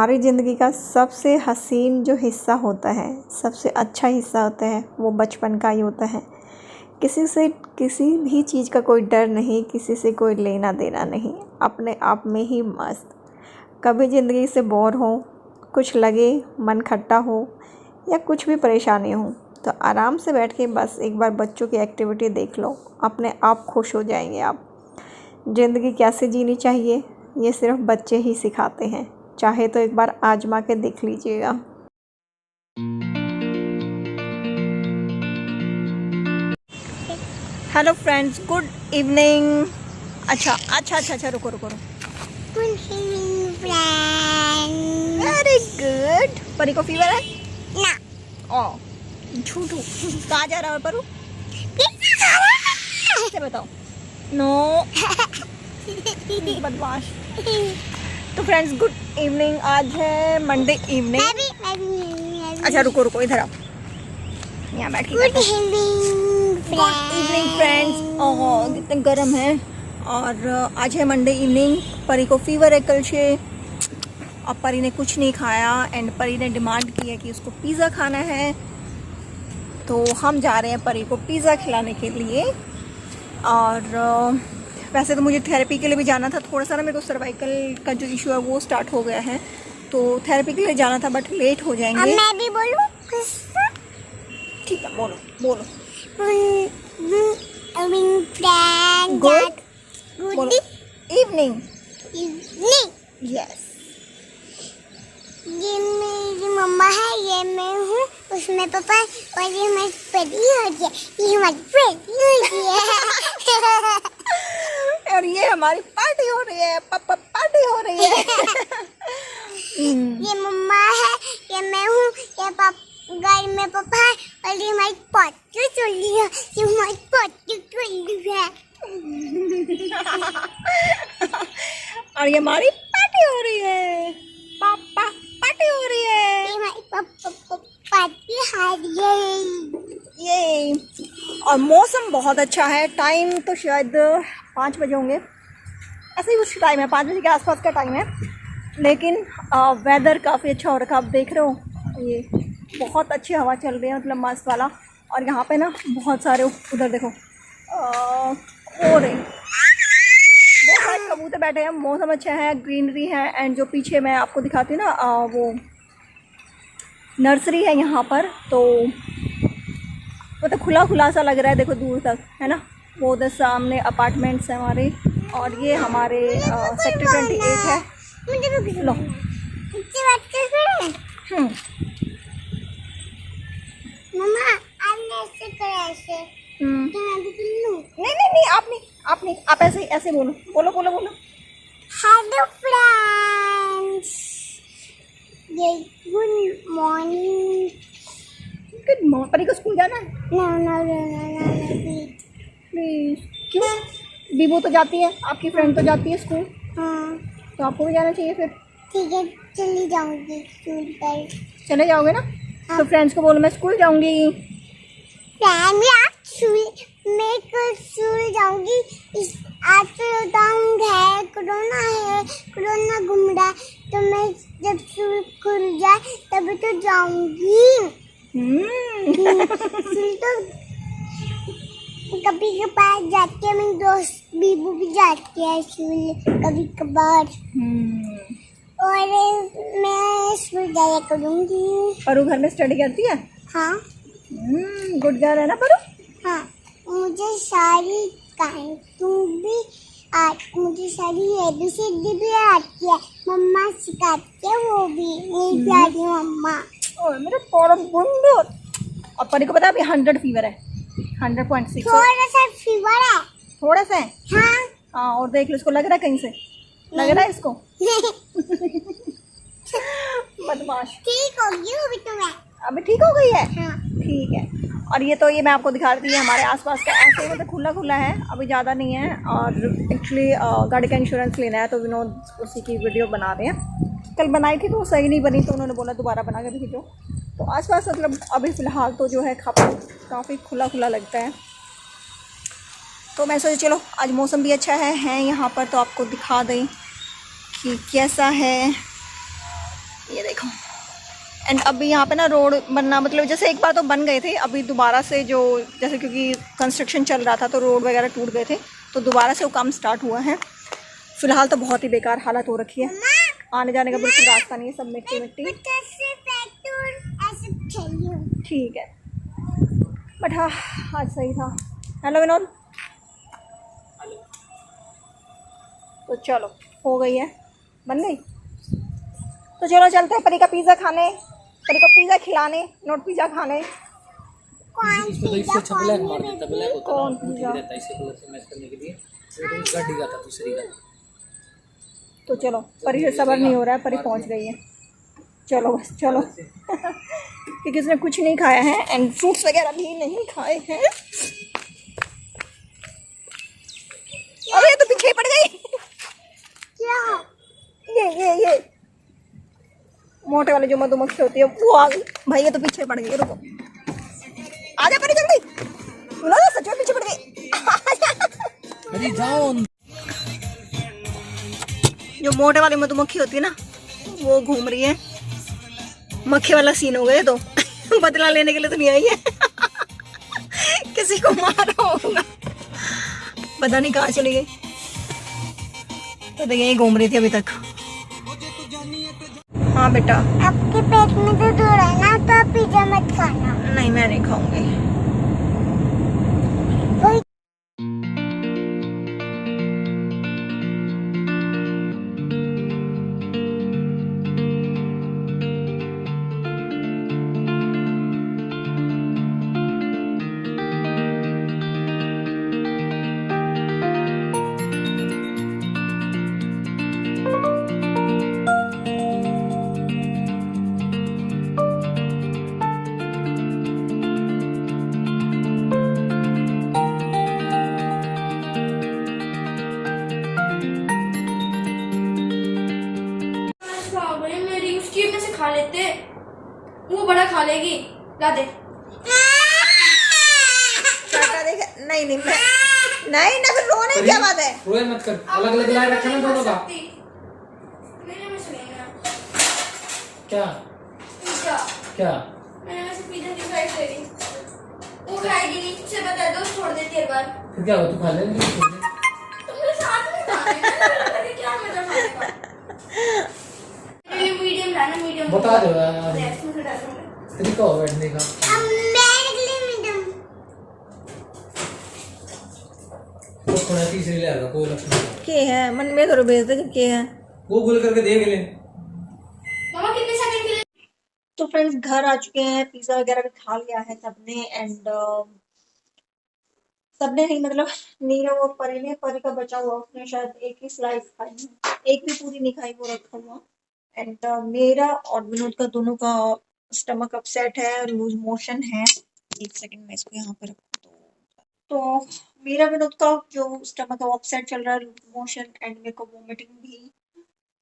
हमारी ज़िंदगी का सबसे हसीन जो हिस्सा होता है, सबसे अच्छा हिस्सा होता है, वो बचपन का ही होता है। किसी से किसी भी चीज़ का कोई डर नहीं, किसी से कोई लेना देना नहीं, अपने आप में ही मस्त। कभी ज़िंदगी से बोर हो, कुछ लगे, मन खट्टा हो या कुछ भी परेशानी हो, तो आराम से बैठ के बस एक बार बच्चों की एक्टिविटी देख लो, अपने आप खुश हो जाएंगे आप। ज़िंदगी कैसे जीनी चाहिए ये सिर्फ बच्चे ही सिखाते हैं। चाहे तो एक बार आजमा के देख लीजिएगा। Hello friends, good evening. अच्छा रुको good evening friends. Very good. परी को फीवर है ना। ओ झूठू। कहाँ जा रहा है परू? से बताओ। नो बदमाश। तो फ्रेंड्स गुड इवनिंग। आज है मंडे इवनिंग। अच्छा रुको इधर आओ, यहाँ बैठ के। Good evening friends. ओह कितने गर्म है। और आज है मंडे इवनिंग। परी को फीवर है कल से। अब परी ने कुछ नहीं खाया एंड परी ने डिमांड की है कि उसको पिज़्ज़ा खाना है। तो हम जा रहे हैं परी को पिज़्ज़ा खिलाने के लिए। और वैसे तो मुझे थेरेपी के लिए भी जाना था। थोड़ा सा ना मेरे को सर्वाइकल का जो इशू है वो स्टार्ट हो गया है, तो थेरेपी के लिए जाना था, बट लेट हो जाएंगे। अब मैं भी बोलूं? ठीक है, बोलो। Good evening. यस। ये मेरी मम्मा है, ये मैं हूँ, उसमें पापा, और ये हमारी परी होती है, ये हमारी परी होती है। और ये हमारी पार्टी हो रही है, पापा पार्टी हो रही है। ये मम्मा है, ये मैं हूँ, ये घर में पापा है, और ये हमारी पोती चुल्ली है, ये हमारी पोती चुल्ली है। और ये हमारी पार्टी हो रही है, पापा पार्टी हो रही है। ये हमारी पार्टी हो रही है। ये और मौसम बहुत अच्छा है। टाइम तो शायद 5 बजे होंगे, ऐसे ही कुछ टाइम है, 5 बजे के आसपास का टाइम है। लेकिन वेदर काफ़ी अच्छा हो रखा है। आप देख रहे हो ये बहुत अच्छी हवा चल रही है, मतलब मस्त वाला। और यहाँ पे ना बहुत सारे, उधर देखो हो रहे बहुत सारे कबूतर बैठे हैं। मौसम अच्छा है, ग्रीनरी है। एंड जो पीछे मैं आपको दिखाती हूँ ना, वो नर्सरी है यहाँ पर। तो वो तो खुला सा लग रहा है, देखो दूर तक है ना। वो उधर सामने अपार्टमेंट्स हैं हमारे, और ये हमारे सेक्टर 28 है। लो मम्मा आपने ऐसे करा ऐसे। नहीं आप ऐसे बोलो। हेलो फ्रेंड्स, ये good morning. Good morning. Pari को स्कूल जाना है? No please. क्यों? बीबू तो जाती है, आपकी फ्रेंड तो जाती है स्कूल, हाँ तो आपको भी जाना चाहिए फिर। ठीक है, चली जाऊंगी स्कूल पर। चले जाओगे ना? हाँ। तो फ्रेंड्स को बोलो मैं स्कूल जाऊंगी। मैं कल स्कूल जाऊंगी। आज तो लॉकडाउन है, कोरोना घूम रहा है, तो मैं जब स्कूल खुल जाए तभी तो जाऊंगी। तो कभी कभार जाती है, मेरी दोस्त बीबू भी जाती है स्कूल कभी कभार। और मैं स्कूल जाया करूंगी। परू घर में स्टडी करती है? हाँ। गुड गर्ल है ना परू? हाँ, मुझे सारी मुझे सारी ABCD भी आती है, मम्मा सिखाती है वो भी, मेरी प्यारी मम्मा। ओए मेरे पोरा बुंदू। और परी को पता है अभी 100 फीवर है, 100.6। थोड़ा सा फीवर है। थोड़ा सा है? हाँ। और देख लो, इसको लग रहा है कहीं से, लग रहा है इसको। बदमाश। ठीक होगी अभी तो मैं। अभी ठीक हो गई है? हाँ। ठीक है। और ये तो ये मैं आपको दिखा रही थी हमारे आसपास का ऐसे ही, मतलब खुला है, अभी ज़्यादा नहीं है। और एक्चुअली गाड़ी का इंश्योरेंस लेना है, तो विनोद उसी की वीडियो बना रहे हैं। कल बनाई थी तो वो सही नहीं बनी, तो उन्होंने बोला दोबारा बना के भेजो। तो आसपास मतलब अभी फ़िलहाल तो जो है काफ़ी खुला लगता है। तो मैं सोचा चलो आज मौसम भी अच्छा है यहाँ पर, तो आपको दिखा दें कि कैसा है। ये देखो। एंड अभी यहाँ पे ना रोड बनना, मतलब जैसे एक बार तो बन गए थे, अभी दोबारा से जो जैसे क्योंकि कंस्ट्रक्शन चल रहा था तो रोड वगैरह टूट गए थे, तो दोबारा से वो काम स्टार्ट हुआ है। फिलहाल तो बहुत ही बेकार हालत हो रखी है, आने जाने का बिल्कुल रास्ता नहीं है, सब मिट्टी मिट्टी। ठीक है, बट हाँ आज सही था। हेलो विनोद। तो चलो हो गई है, बन गई, तो चलो चलते हैं परी का पिज़्ज़ा खाने, परी को पिज़्ज़ा खिलाने, नोट पिज़्ज़ा खाने। कौन इसमें तो इससे अच्छा ब्लैक मार देता, ब्लैक होता कौन ना वो ठीक पिज़्ज़ा? रहता है, इसे कलर से मैच करने के लिए। तो गाड़ी का था दूसरी का। तो चलो परी से सब्र नहीं हो रहा है, परी पहुंच गई है, चलो बस चलो। क्योंकि उसने कुछ नहीं खाया है एंड फ्रूट्स वगैरह भी नहीं खाए हैं। अरे तो पीछे पड़ गई। क्या? ये मोटे वाले जो मधुमक्खी होती है वो आ गई। भाई ये तो पीछे पड़ गई, रुको, आजा परी जल्दी। सच में पीछे पड़ गई। अरे जाओ। जो मोटे वाली मधुमक्खी होती है ना, वो घूम रही है। मक्खी वाला सीन हो गया तो बदला लेने के लिए तो नहीं आई है। किसी को मारा होगा, पता नहीं कहाँ चली गई। तो देखिए ये घूम रही थी अभी तक। हाँ बेटा। आपके पेट में तो दौड़ है ना, तो आप पिज्जा मत खाना। नहीं मैं नहीं खाऊंगी। मेरी उसकी में से खा लेते, वो बड़ा खा लेगी, ला दे। नहीं नहीं मैं नहीं ना, फिर रोने की क्या बात है? रोए मत कर, अलग अलग लाए रखा ना दोनों का। मेरे में से नहीं है। क्या पिज्जा क्या? मैंने में से पिज्जा डिसाइड करी, वो खाएगी नहीं, उसे बता दो छोड़ देती है बार। फिर क्या हुआ, तू खा ले। तो मेरे साथ में खा लेना, क्या मजा खाने का। मेरे लिए मीडियम लाना, मीडियम बता दो यार, इसमें से डाल दूंगा। तरीका हो बैठने का। वो थोड़ा तीसरी ले आएगा, कोई लक्षण नहीं। के है मन में थोड़ा भेज दे के है। वो गोल करके देख ले। मामा कितने सेकंड के लिए? तो फ्रेंड्स घर आ चुके हैं, पिज्जा वगैरह भी खा लिया है सबने एंड सबने नहीं, मतलब नीरव और परी ने, परी का बचा हुआ उसने शायद एक ही स्लाइस खाई है, एक भी पूरी नहीं खाई, वो रखा हुआ। एंड मेरा और विनोद का दोनों का स्टमक अपसेट है, लूज मोशन है। एक सेकंड मैं इसको यहाँ पे रखूँ तो मेरा विनोद का जो स्टमक अपसेट चल रहा है, लूज मोशन एंड मेरे को वोमिटिंग भी।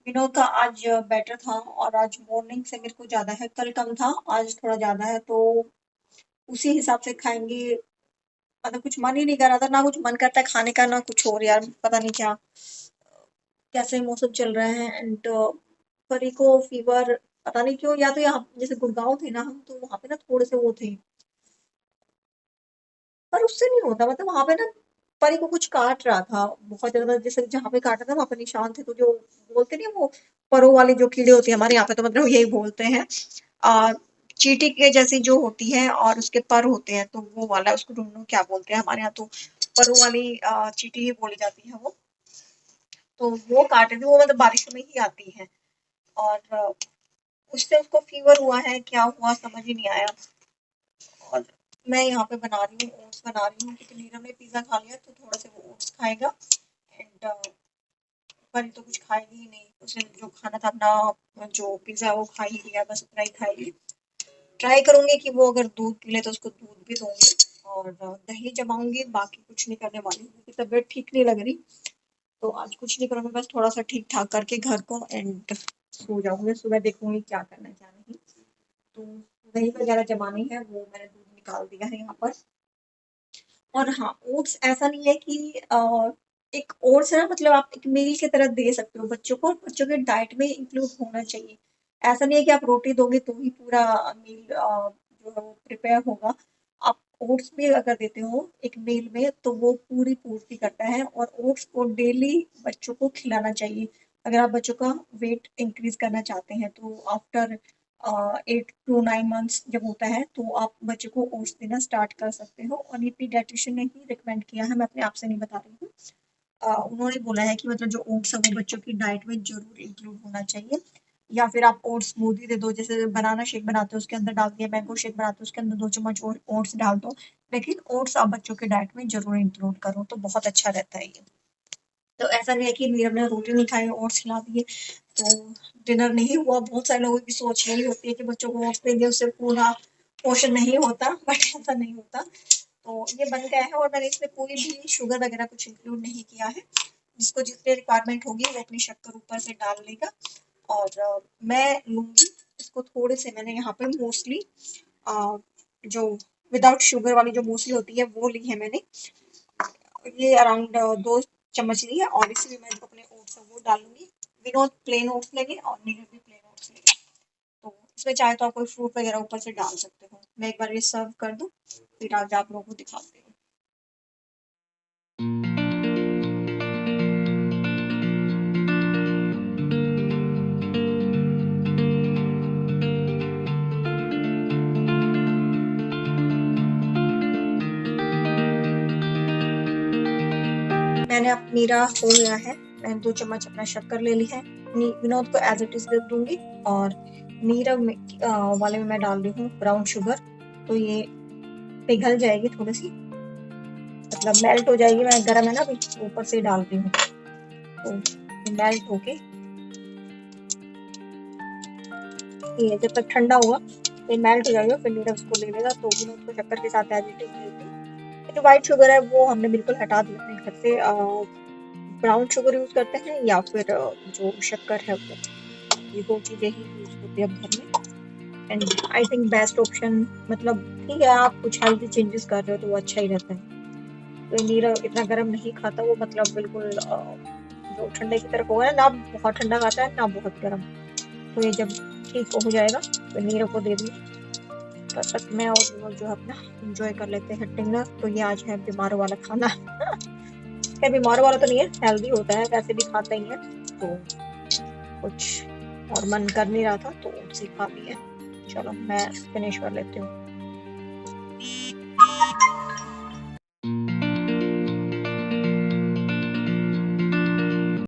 विनोद का आज बेटर था और आज मॉर्निंग से मेरे को ज़्यादा है, कल कम था आज थोड़ा ज़्यादा है, तो उसी हिसाब से खाएंगे। मतलब कुछ मन ही नहीं कर रहा था, ना कुछ मन करता है खाने का ना कुछ और, यार पता नहीं क्या कैसे मौसम चल रहा है। एंड परी को फीवर पता नहीं क्यों, या तो यहाँ जैसे गुड़गांव थे ना हम, तो वहाँ पे ना थोड़े से वो थे, पर उससे नहीं होता, मतलब वहाँ पे ना परी को कुछ काट रहा था बहुत ज्यादा, जैसे जहाँ पे काटा था वहाँ पे निशान थे, तो जो बोलते नहीं वो परों वाली जो कीड़े होती है हमारे यहाँ पे, तो मतलब यही बोलते हैं। आ, चींटी के जैसी जो होती है और उसके पर होते हैं, तो वो वाला उसको ढूंढो क्या बोलते हैं, हमारे यहाँ तो परों वाली चींटी ही बोली जाती है वो। तो वो काटे थे, वो मतलब बारिश में ही आती है और उससे उसको फीवर हुआ है, क्या हुआ समझ ही नहीं आया। और मैं यहाँ पे बना रही हूँ, ओट्स बना रही हूँ, क्योंकि नीरव ने पिज़्ज़ा खा लिया तो थोड़ा सा वो ओट्स खाएगा एंड परी तो कुछ खाएगी ही नहीं, उसने जो खाना था अपना जो पिज़्ज़ा वो खा ही लिया, बस उतना ही खाएगी। ट्राई करूँगी कि वो अगर दूध पी ले तो उसको दूध भी दूँगी और दही जमाऊँगी, बाकी कुछ नहीं करने वाली हूँ क्योंकि तबीयत ठीक नहीं लग रही, तो आज कुछ नहीं करूँगी, बस थोड़ा सा ठीक ठाक करके घर को एंड सो जाऊँगी। सुबह देखूँगी क्या करना है क्या नहीं। तो दही वगैरह जमानी है, वो मैंने दूध निकाल दिया है यहाँ पर। और हाँ ओट्स ऐसा नहीं है कि एक ओट्स है ना, मतलब आप एक मील की तरह दे सकते हो बच्चों को, और बच्चों के डाइट में इंक्लूड होना चाहिए। ऐसा नहीं है कि आप रोटी दोगे तो ही पूरा मील जो है वो प्रिपेयर होगा। आप ओट्स भी अगर देते हो एक मील में तो वो पूरी पूर्ति करता है, और ओट्स को डेली बच्चों को खिलाना चाहिए। अगर आप बच्चों का वेट इंक्रीज करना चाहते हैं तो आफ्टर 8 to 9 months जब होता है तो आप बच्चे को ओट्स देना स्टार्ट कर सकते हो। और ये पीडियाट्रिशियन ने ही रिकमेंड किया है, मैं अपने आप से नहीं बता रही हूँ। उन्होंने बोला है कि मतलब जो ओट्स है वो बच्चों की डाइट में जरूर इंक्लूड होना चाहिए। या फिर आप ओट्स स्मूदी दे दो, जैसे बनाना शेक बनाते हो उसके अंदर डाल दिया, मैंगो शेक बनाते हो उसके अंदर 2 चम्मच और ओट्स डाल दो। लेकिन ओट्स आप बच्चों के डाइट में जरूर इंक्लूड करो तो बहुत अच्छा रहता है ये। तो ऐसा नहीं है कि नीरव ने रोटी नहीं खाई ओट्स खिला दिए तो डिनर नहीं हुआ। बहुत सारे लोगों की सोच यही होती है कि बच्चों को ओट्स देंगे उससे पूरा पोषण नहीं होता, बट ऐसा नहीं होता। तो ये बन गया है और मैंने इसमें कोई भी शुगर वगैरह कुछ इंक्लूड नहीं किया है। जिसको जितनी रिक्वायरमेंट होगी वो अपनी शक्कर ऊपर से डाल लेगा। और मैं लूँगी इसको थोड़े से, मैंने यहाँ पे मोस्टली जो विदाउट शुगर वाली जो मोस्टली होती है वो ली है मैंने। ये अराउंड 2 चम्मच ली है और इसी में मैं जो अपने ओट्स है वो डालूंगी। विनोद प्लेन ओट्स लेंगे और नीरज भी प्लेन ओट्स लेंगे। तो इसमें चाहे तो आप कोई फ्रूट वगैरह ऊपर से डाल सकते हो। मैं एक बार ये सर्व कर दूँ फिर आज आप लोगों को दिखाती हूँ। मैंने अब नीरा हो गया है, मैंने 2 चम्मच अपना शक्कर ले ली है। विनोद को एज इट इज दे दूंगी और नीरा में वाले में मैं डाल रही हूँ ब्राउन शुगर। तो ये पिघल जाएगी थोड़ी सी, मतलब मेल्ट हो जाएगी। मैं गर्म है ना अभी ऊपर से डाल रही हूँ तो मेल्ट होके ये जब तक ठंडा हुआ फिर मेल्ट हो जाएगा, फिर नीरव उसको ले लेगा। तो विनोद को शक्कर के साथ एज इट इज देती हूँ। जो व्हाइट शुगर है वो हमने बिल्कुल हटा दिया अपने घर से। ब्राउन शुगर यूज करते हैं या फिर जो शक्कर है वो, ये 2 चीजें ही यूज होती है अब घर में। And I think best option, मतलब ठीक है आप कुछ हेल्थी चेंजेस कर रहे हो तो वो अच्छा ही रहता है। तो नीरव इतना गर्म नहीं खाता, वो मतलब बिल्कुल जो ठंडे की तरफ होगा ना बहुत ठंडा खाता है ना बहुत गर्म। तो ये जब ठीक हो जाएगा तो नीरव को दे दूँगी। तब तक मैं और विनोद जो है अपना इंजॉय कर लेते हैं डिनर। तो ये आज है बीमारों वाला खाना। है बीमारों वाला तो नहीं है, हेल्दी होता है, वैसे भी खाता ही है। तो कुछ और मन कर नहीं रहा था तो उसे खा लिया। चलो मैं फिनिश कर लेती हूँ।